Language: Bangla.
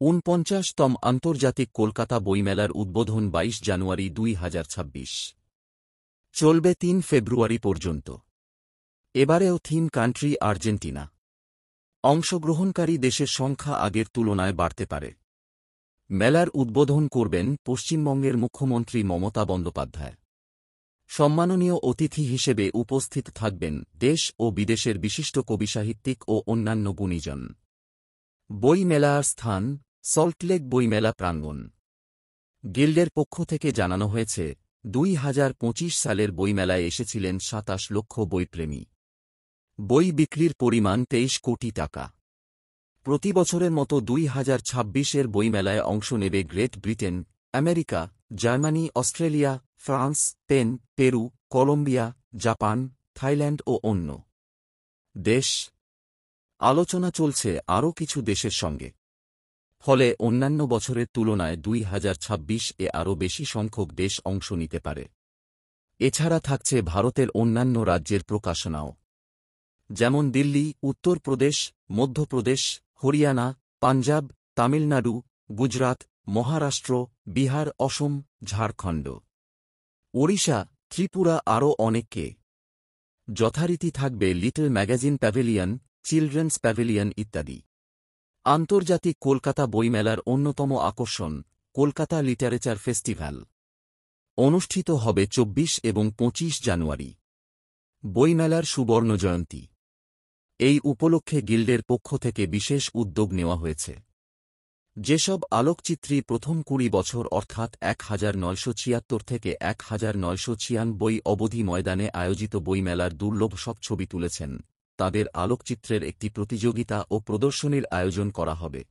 ৪৯তম আন্তর্জাতিক কলকাতা বইমেলার উদ্বোধন ২২ জানুয়ারি ২০২৬। চলবে ৩ ফেব্রুয়ারি পর্যন্ত। এবারেও থিম কান্ট্রি আর্জেন্টিনা। অংশগ্রহণকারী দেশের সংখ্যা আগের তুলনায় বাড়তে পারে। মেলার উদ্বোধন করবেন পশ্চিমবঙ্গের মুখ্যমন্ত্রী মমতা বন্দ্যোপাধ্যায়। সম্মাননীয় অতিথি হিসেবে উপস্থিত থাকবেন দেশ ও বিদেশের বিশিষ্ট কবিসাহিত্যিক ও অন্যান্য গুণীজন। বই মেলার স্থান সল্টলেক বইমেলা প্রাঙ্গণ। গিল্ডের পক্ষ থেকে জানানো হয়েছে, ২০২৫ সালের বইমেলায় এসেছিলেন ২৭ লক্ষ বইপ্রেমী। বই বিক্রির পরিমাণ ২৩ কোটি টাকা। প্রতি বছরের মতো ২০২৬-এর বইমেলায় অংশ নেবে Great Britain, America, Germany, Australia, France, Spain, Peru, Colombia, Japan, Thailand ও অন্য দেশ। আলোচনা চলছে আরও কিছু দেশের সঙ্গে। ফলে অন্যান্য বছরের তুলনায় ২০২৬-এ আরও বেশি সংখ্যক দেশ অংশ নিতে পারে। এছাড়া থাকছে ভারতের অন্যান্য রাজ্যের প্রকাশনাও, যেমন দিল্লি, উত্তরপ্রদেশ, মধ্যপ্রদেশ, হরিয়ানা, পাঞ্জাব, তামিলনাড়ু, গুজরাট, মহারাষ্ট্র, বিহার, অসম, ঝাড়খণ্ড, ওড়িশা, ত্রিপুরা আরও অনেককে। যথারীতি থাকবে little magazine pavilion, children's pavilion ইত্যাদি। আন্তর্জাতিক কলকাতা বইমেলার অন্যতম আকর্ষণ কলকাতা লিটারেচার ফেস্টিভ্যাল অনুষ্ঠিত হবে ২৪ এবং ২৫ জানুয়ারি। বইমেলার সুবর্ণজয়ন্তী। এই উপলক্ষে গিল্ডের পক্ষ থেকে বিশেষ উদ্যোগ নেওয়া হয়েছে। যেসব আলোকচিত্রী প্রথম ২০ বছর অর্থাৎ ১৯৭৬ থেকে ১৯৯৬ অবধি ময়দানে আয়োজিত বইমেলার দুর্লভ সব ছবি তুলেছেন, তাদের আলোকচিত্রের একটি প্রতিযোগিতা ও প্রদর্শনীর আয়োজন করা হবে।